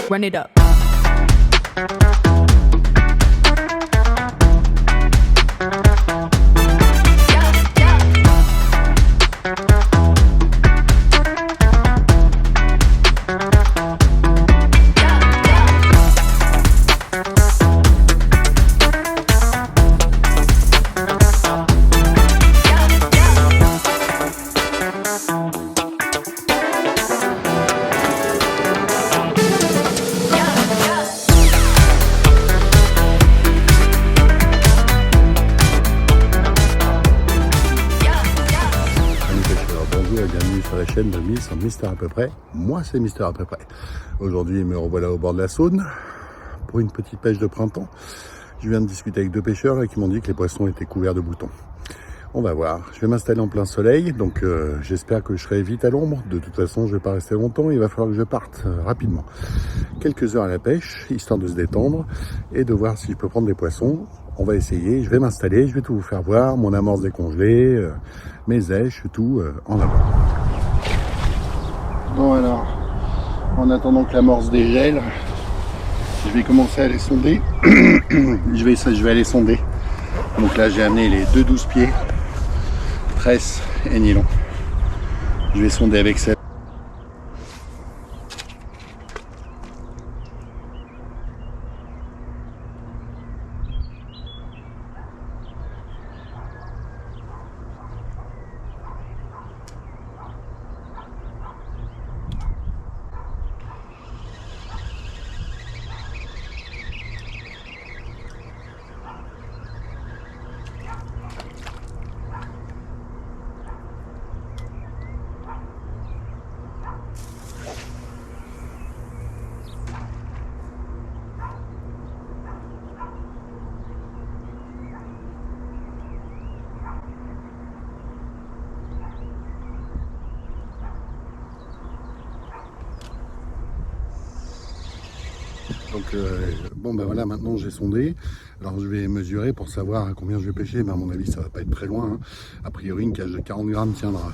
Run it up. Bienvenue sur la chaîne de Mister à peu près. Moi c'est Mister à peu près. Aujourd'hui me revoilà au bord de la Saône pour une petite pêche de printemps. Je viens de discuter avec deux pêcheurs là, qui m'ont dit que les poissons étaient couverts de boutons. On va voir. Je vais m'installer en plein soleil, donc j'espère que je serai vite à l'ombre. De toute façon je vais pas rester longtemps, il va falloir que je parte rapidement. Quelques heures à la pêche, histoire de se détendre et de voir si je peux prendre des poissons. On va essayer, je vais m'installer, je vais tout vous faire voir, mon amorce décongelée, mes èches, tout en avant. Bon alors, en attendant que l'amorce dégèle, je vais commencer à les sonder. je vais aller sonder. Donc là j'ai amené les deux 12 pieds, tresse et nylon. Je vais sonder avec ça. Donc bon ben voilà, maintenant j'ai sondé. Alors je vais mesurer pour savoir à combien je vais pêcher. Ben, à mon avis ça va pas être très loin, hein. A priori une cage de 40 grammes tiendra.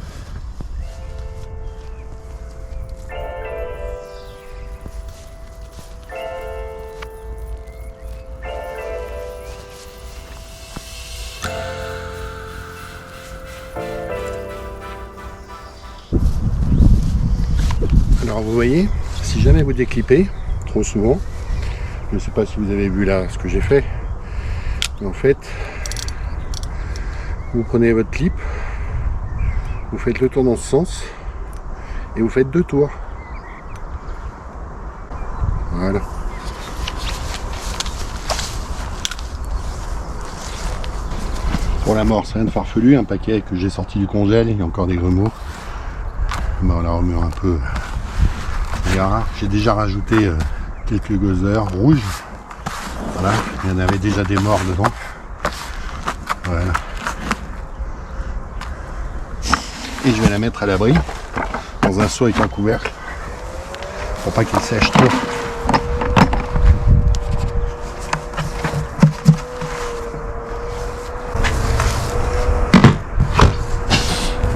Alors vous voyez, si jamais vous déclipez trop souvent, je ne sais pas si vous avez vu là ce que j'ai fait, mais en fait vous prenez votre clip, vous faites le tour dans ce sens et vous faites deux tours. Voilà. Pour l'amorce, rien de farfelu, un paquet que j'ai sorti du congèle, il y a encore des grumeaux. Ben, on la remue un peu. J'ai déjà rajouté quelques gothers rouges. Voilà, il y en avait déjà des morts dedans. Voilà. Et je vais la mettre à l'abri dans un seau avec un couvercle pour pas qu'il sèche trop.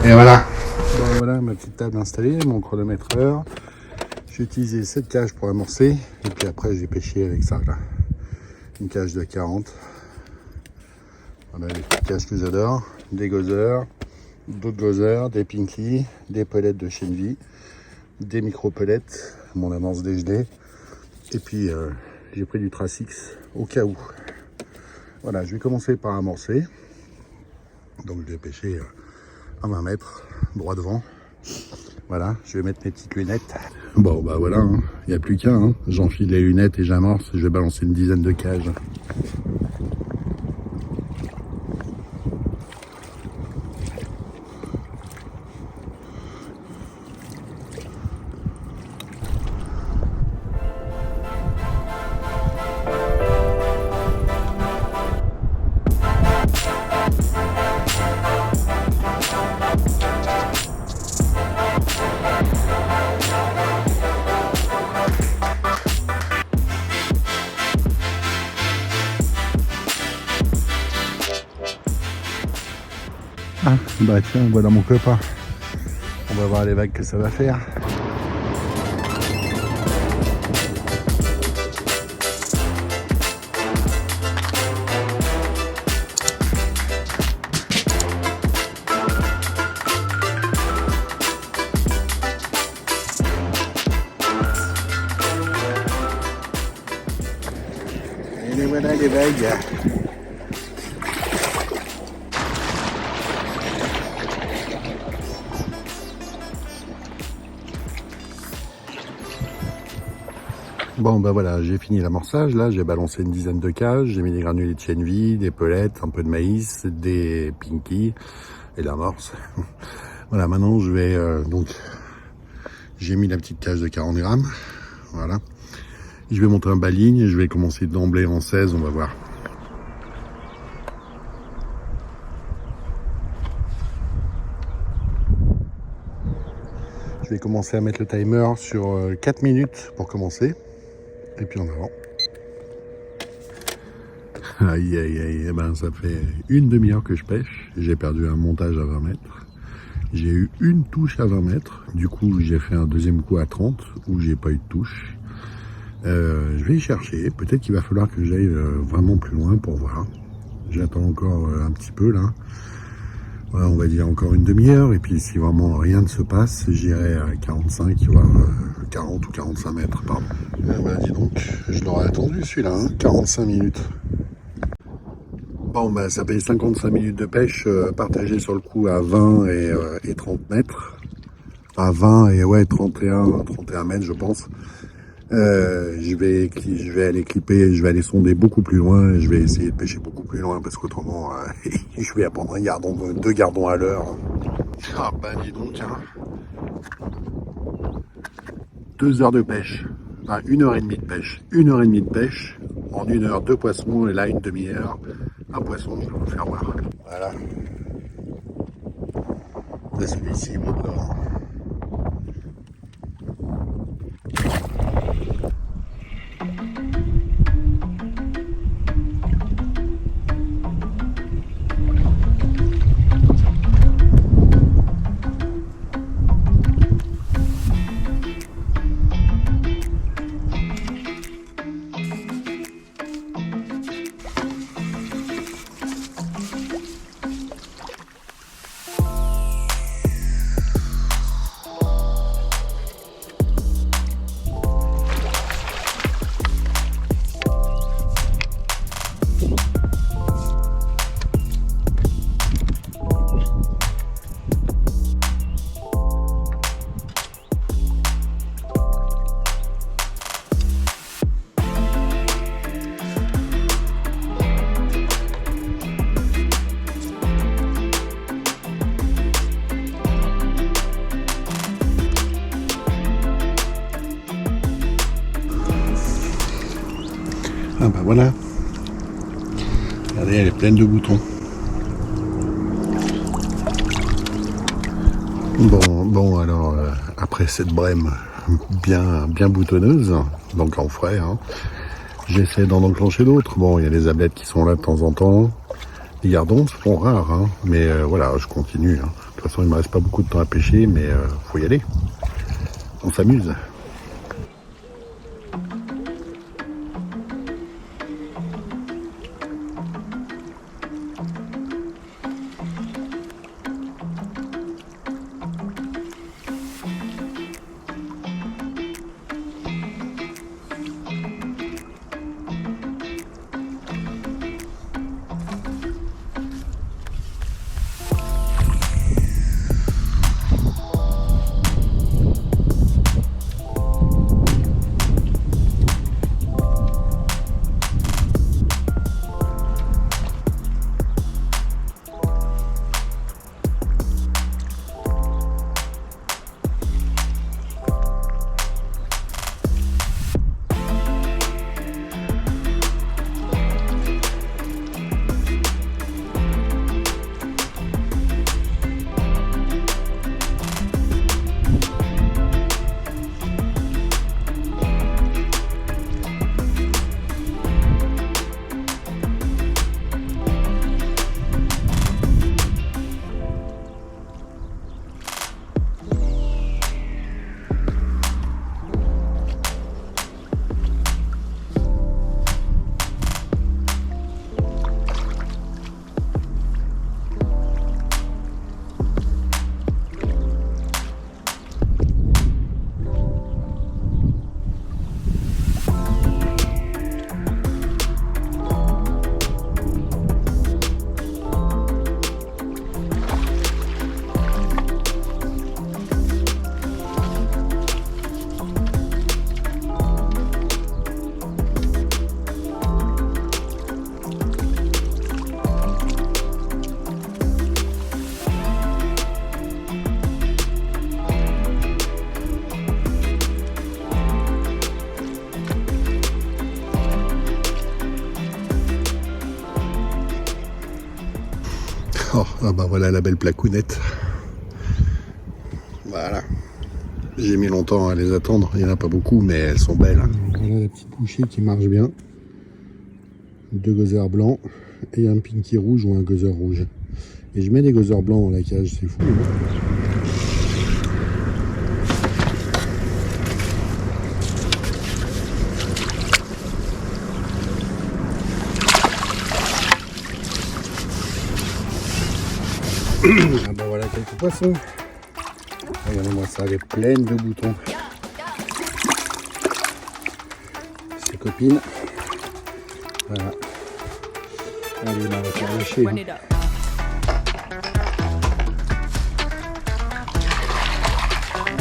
Et voilà. Bon, voilà ma petite table installée, mon chronomètre-heure. J'ai utilisé cette cage pour amorcer et puis après j'ai pêché avec ça là. Une cage de 40. Voilà les petites cages que j'adore. Des gothers, d'autres gothers, des pinky, des pelettes de Chenvi, des micro-pelettes, mon amorce dégelée. Et puis j'ai pris du Tracix au cas où. Voilà, je vais commencer par amorcer. Donc je vais pêcher à 20 mètres, droit devant. Voilà, je vais mettre mes petites lunettes. Bon bah voilà, il n'y a plus qu'un. Hein. J'enfile les lunettes et j'amorce. Je vais balancer une dizaine de cages. Ah, bah tiens, voilà mon copain. On va voir les vagues que ça va faire. voilà les vagues. Bon ben voilà, j'ai fini l'amorçage, là j'ai balancé une dizaine de cages, j'ai mis des granulés de chenvi, des pelettes, un peu de maïs, des pinkies et l'amorce. Voilà, maintenant je vais donc j'ai mis la petite cage de 40 grammes, voilà. Je vais monter un baligne et je vais commencer d'emblée en 16, on va voir. Je vais commencer à mettre le timer sur 4 minutes pour commencer. Et puis en avant. Aïe aïe aïe, eh ben, ça fait une demi-heure que je pêche. J'ai perdu un montage à 20 mètres. J'ai eu une touche à 20 mètres. Du coup, j'ai fait un deuxième coup à 30 où j'ai pas eu de touche. Je vais y chercher. Peut-être qu'il va falloir que j'aille vraiment plus loin pour voir. J'attends encore un petit peu là. Voilà, on va dire encore une demi-heure. Et puis si vraiment rien ne se passe, j'irai à 45, voire 40 ou 45 mètres, pardon. Bah dis donc, je l'aurais attendu celui-là, hein, 45 minutes. Bon bah ça fait 55 minutes de pêche partagées sur le coup à 20 et 30 mètres. À 20 et ouais 31 mètres je pense. Je vais aller clipper, je vais aller sonder beaucoup plus loin, et je vais essayer de pêcher beaucoup plus loin parce qu'autrement je vais prendre un gardon, 2 gardons à l'heure. Ah bah dis donc, hein. 2 heures de pêche, enfin 1h30 de pêche, 1h30 de pêche, en 1 heure 2 poissons et là une demi-heure, un poisson, je vais vous faire voir. Voilà. C'est celui-ci, mon bord. Ah bah voilà. Regardez, elle est pleine de boutons. Bon alors, après cette brème bien boutonneuse, donc en frais, hein, j'essaie d'en enclencher d'autres. Bon, il y a les ablettes qui sont là de temps en temps. Les gardons se font rares, hein, mais voilà, je continue. Hein. De toute façon, il me reste pas beaucoup de temps à pêcher, mais faut y aller. On s'amuse. Oh, ah bah voilà la belle placounette. Voilà. J'ai mis longtemps à les attendre, il n'y en a pas beaucoup, mais elles sont belles. Voilà la petite bouchée qui marche bien. 2 gozzers blancs et un pinky rouge ou un gozzer rouge. Et je mets des gozzers blancs dans la cage, c'est fou. Ah bah voilà quelques poissons. Regardez-moi ça, elle est pleine de boutons. Ses copines. Voilà. Allez, on va faire lâcher. Hein.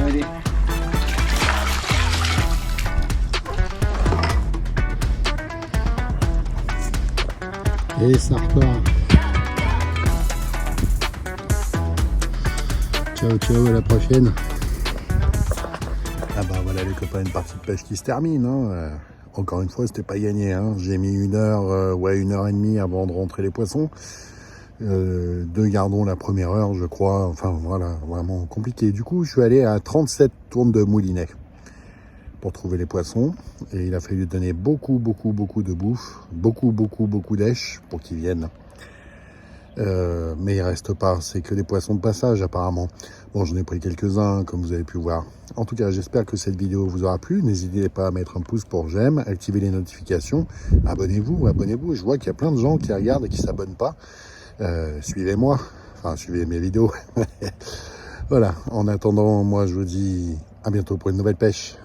Allez. Et ça repart. Ciao ciao, à la prochaine. Ah bah voilà les copains, une partie de pêche qui se termine. Hein. Encore une fois, c'était pas gagné. Hein. J'ai mis 1 heure, ouais 1 heure et demie avant de rentrer les poissons. 2 gardons la première heure, je crois. Enfin voilà, vraiment compliqué. Du coup, je suis allé à 37 tournes de moulinet pour trouver les poissons. Et il a fallu donner beaucoup de bouffe, beaucoup d'èches pour qu'ils viennent. Mais il reste pas, c'est que des poissons de passage apparemment. Bon, j'en ai pris quelques-uns comme vous avez pu voir. En tout cas, j'espère que cette vidéo vous aura plu. N'hésitez pas à mettre un pouce pour j'aime, activer les notifications, abonnez-vous. Je vois qu'il y a plein de gens qui regardent et qui s'abonnent pas. Suivez-moi, enfin suivez mes vidéos. Voilà, en attendant, moi je vous dis à bientôt pour une nouvelle pêche.